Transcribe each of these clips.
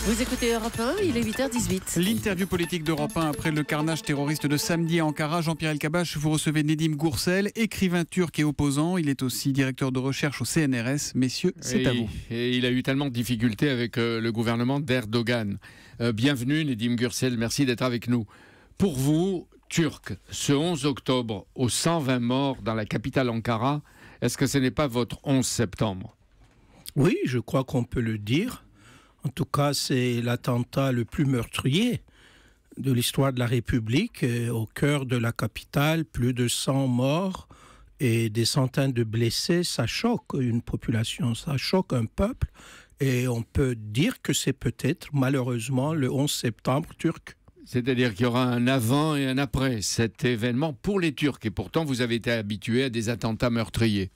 Vous écoutez Europe 1, il est 8h18. L'interview politique d'Europe 1 après le carnage terroriste de samedi à Ankara. Jean-Pierre Elkabbach, vous recevez Nedim Gürsel, écrivain turc et opposant. Il est aussi directeur de recherche au CNRS. Messieurs, c'est à vous. Et il a eu tellement de difficultés avec le gouvernement d'Erdogan. Bienvenue Nedim Gürsel, merci d'être avec nous. Pour vous, Turcs, ce 11 octobre, aux 120 morts dans la capitale Ankara, est-ce que ce n'est pas votre 11 septembre ? Oui, je crois qu'on peut le dire. En tout cas, c'est l'attentat le plus meurtrier de l'histoire de la République. Au cœur de la capitale, plus de 100 morts et des centaines de blessés. Ça choque une population, ça choque un peuple. Et on peut dire que c'est peut-être, malheureusement, le 11 septembre turc. C'est-à-dire qu'il y aura un avant et un après cet événement pour les Turcs. Et pourtant, vous avez été habitué à des attentats meurtriers.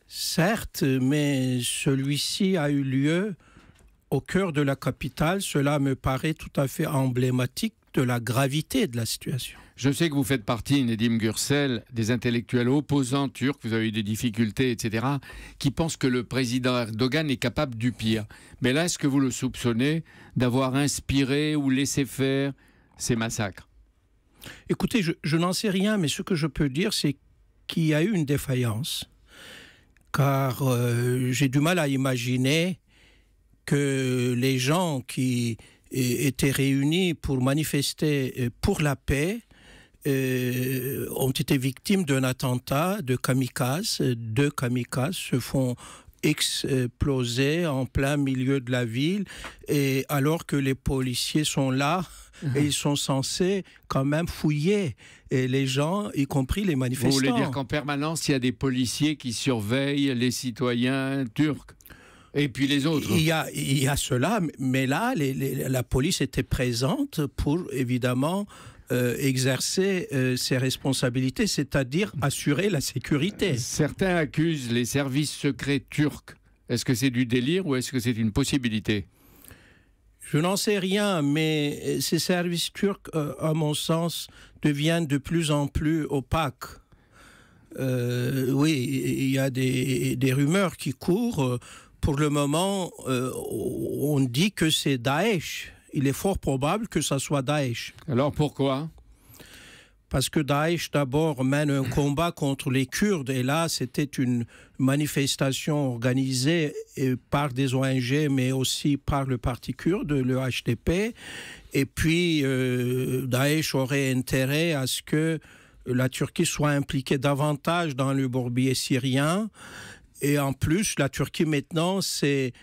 Certes, mais celui-ci a eu lieu au cœur de la capitale. Cela me paraît tout à fait emblématique de la gravité de la situation. Je sais que vous faites partie, Nedim Gürsel, des intellectuels opposants turcs, vous avez eu des difficultés, etc., qui pensent que le président Erdogan est capable du pire. Mais là, est-ce que vous le soupçonnez d'avoir inspiré ou laissé faire ces massacres ? Écoutez, je n'en sais rien, mais ce que je peux dire, c'est qu'il y a eu une défaillance. Car j'ai du mal à imaginer que les gens qui étaient réunis pour manifester pour la paix ont été victimes d'un attentat de kamikazes. 2 kamikazes se font exploser en plein milieu de la ville, et alors que les policiers sont là et ils sont censés quand même fouiller et les gens, y compris les manifestants. Vous voulez dire qu'en permanence, il y a des policiers qui surveillent les citoyens turcs ? Et puis les autres. Il y a cela, mais là, la police était présente pour, évidemment, exercer ses responsabilités, c'est-à-dire assurer la sécurité. Certains accusent les services secrets turcs. Est-ce que c'est du délire ou est-ce que c'est une possibilité ? Je n'en sais rien, mais ces services turcs, à mon sens, deviennent de plus en plus opaques. Oui, il y a des rumeurs qui courent. Pour le moment, on dit que c'est Daesh. Il est fort probable que ça soit Daesh. Alors pourquoi ? Parce que Daesh, d'abord, mène un combat contre les Kurdes. Et là, c'était une manifestation organisée par des ONG, mais aussi par le parti kurde, le HDP. Et puis, Daesh aurait intérêt à ce que la Turquie soit impliquée davantage dans le bourbier syrien. Et en plus, la Turquie maintenant s'est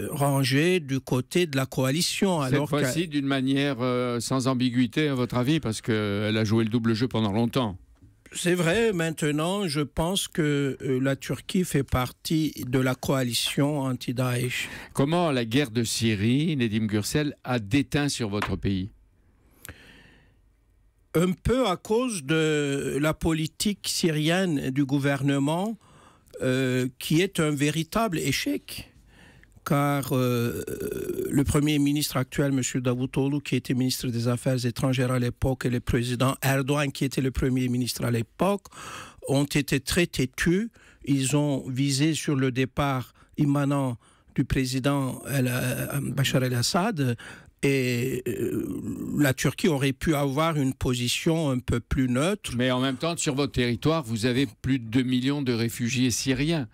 rangée du côté de la coalition. Cette fois-ci, d'une manière sans ambiguïté, à votre avis, parce qu'elle a joué le double jeu pendant longtemps. C'est vrai, maintenant, je pense que la Turquie fait partie de la coalition anti-Daesh. Comment la guerre de Syrie, Nedim Gürsel, a déteint sur votre pays ? Un peu à cause de la politique syrienne du gouvernement, qui est un véritable échec, car le Premier ministre actuel, M. Davutoglu, qui était ministre des Affaires étrangères à l'époque, et le président Erdogan, qui était le Premier ministre à l'époque, ont été très têtus. Ils ont visé sur le départ immanent du président Bachar el-Assad, et la Turquie aurait pu avoir une position un peu plus neutre. Mais en même temps, sur votre territoire, vous avez plus de 2 millions de réfugiés syriens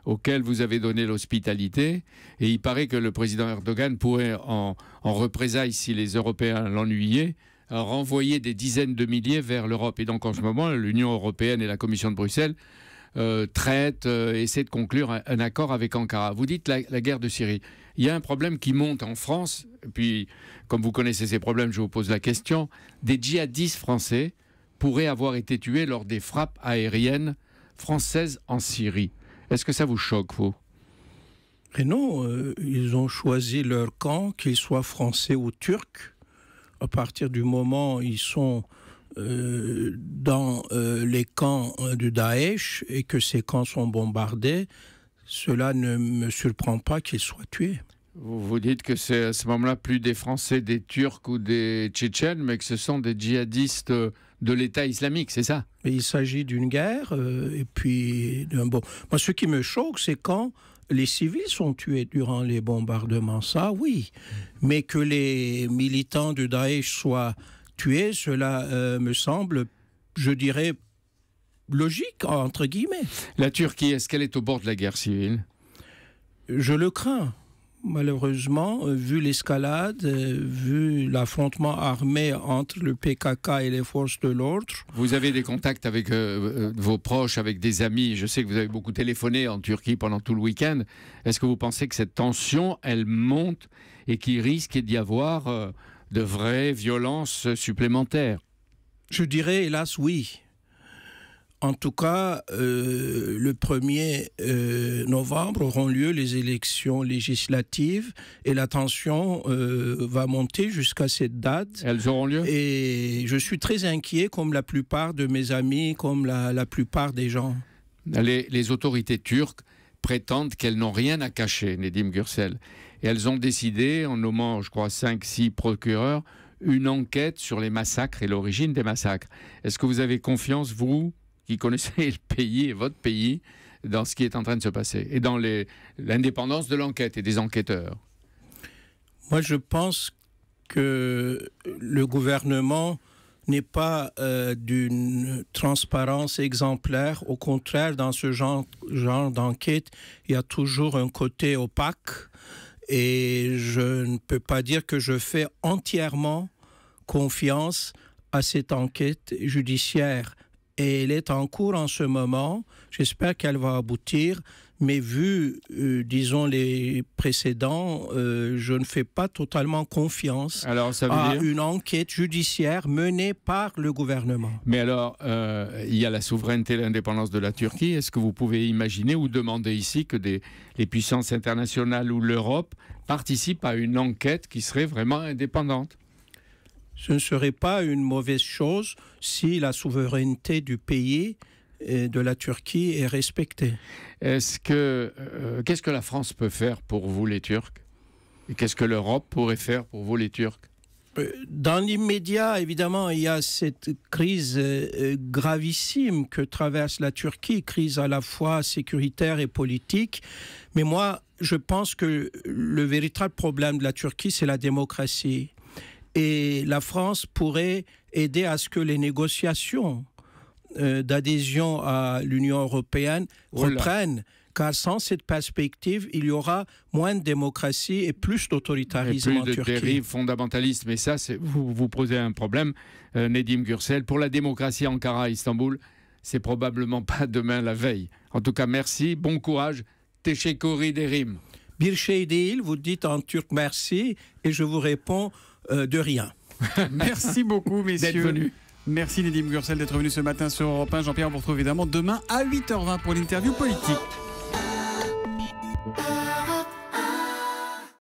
auxquels vous avez donné l'hospitalité. Et il paraît que le président Erdogan pourrait, en représailles, si les Européens l'ennuyaient, renvoyer des dizaines de milliers vers l'Europe. Et donc en ce moment, l'Union européenne et la Commission de Bruxelles essaient de conclure un accord avec Ankara. Vous dites la guerre de Syrie. Il y a un problème qui monte en France, et puis comme vous connaissez ces problèmes, je vous pose la question. Des djihadistes français pourraient avoir été tués lors des frappes aériennes françaises en Syrie. Est-ce que ça vous choque, vous ? Et non, ils ont choisi leur camp, qu'ils soient français ou turcs. À partir du moment où ils sont dans les camps du Daesh et que ces camps sont bombardés, cela ne me surprend pas qu'ils soient tués. Vous dites que c'est à ce moment-là plus des Français, des Turcs ou des Tchétchènes, mais que ce sont des djihadistes de l'État islamique, c'est ça ? Mais il s'agit d'une guerre et puis d'un bon. Moi, ce qui me choque, c'est quand les civils sont tués durant les bombardements, ça oui. Mais que les militants de Daesh soient tués, cela me semble, je dirais, logique, entre guillemets. La Turquie, est-ce qu'elle est au bord de la guerre civile? Je le crains. Malheureusement, vu l'escalade, vu l'affrontement armé entre le PKK et les forces de l'ordre. Vous avez des contacts avec vos proches, avec des amis. Je sais que vous avez beaucoup téléphoné en Turquie pendant tout le week-end. Est-ce que vous pensez que cette tension, elle monte et qu'il risque d'y avoir de vraies violences supplémentaires? Je dirais, hélas, oui. En tout cas, le 1er novembre auront lieu les élections législatives et la tension va monter jusqu'à cette date. Elles auront lieu? Et je suis très inquiet, comme la plupart de mes amis, comme la plupart des gens. Les autorités turques prétendent qu'elles n'ont rien à cacher, Nedim Gürsel. Et elles ont décidé, en nommant, je crois, 5-6 procureurs, une enquête sur les massacres et l'origine des massacres. Est-ce que vous avez confiance, vous, qui connaissez le pays et votre pays, dans ce qui est en train de se passer et dans l'indépendance de l'enquête et des enquêteurs? Moi, je pense que le gouvernement n'est pas d'une transparence exemplaire. Au contraire, dans ce genre d'enquête, il y a toujours un côté opaque. Et je ne peux pas dire que je fais entièrement confiance à cette enquête judiciaire. Et elle est en cours en ce moment. J'espère qu'elle va aboutir. Mais vu, disons, les précédents, je ne fais pas totalement confiance à une enquête judiciaire menée par le gouvernement. Mais alors, il y a la souveraineté et l'indépendance de la Turquie. Est-ce que vous pouvez imaginer ou demander ici que les puissances internationales ou l'Europe participent à une enquête qui serait vraiment indépendante? Ce ne serait pas une mauvaise chose si la souveraineté du pays et de la Turquie est respectée. Qu'est-ce que la France peut faire pour vous, les Turcs? Et qu'est-ce que l'Europe pourrait faire pour vous, les Turcs? Dans l'immédiat, évidemment, il y a cette crise gravissime que traverse la Turquie, crise à la fois sécuritaire et politique. Mais moi, je pense que le véritable problème de la Turquie, c'est la démocratie. Et la France pourrait aider à ce que les négociations d'adhésion à l'Union européenne reprennent, car sans cette perspective, il y aura moins de démocratie et plus d'autoritarisme en Turquie. Plus de dérives fondamentalistes. Mais ça, vous posez un problème, Nedim Gürsel. Pour la démocratie Ankara à Istanbul, c'est probablement pas demain la veille. En tout cas, merci, bon courage. Teşekkür ederim. Bir şey değil, vous dites en turc merci, et je vous réponds de rien. Merci beaucoup, messieurs. D'être venus. Merci Nedim Gürsel d'être venu ce matin sur Europe 1. Jean-Pierre, on vous retrouve évidemment demain à 8h20 pour l'interview politique.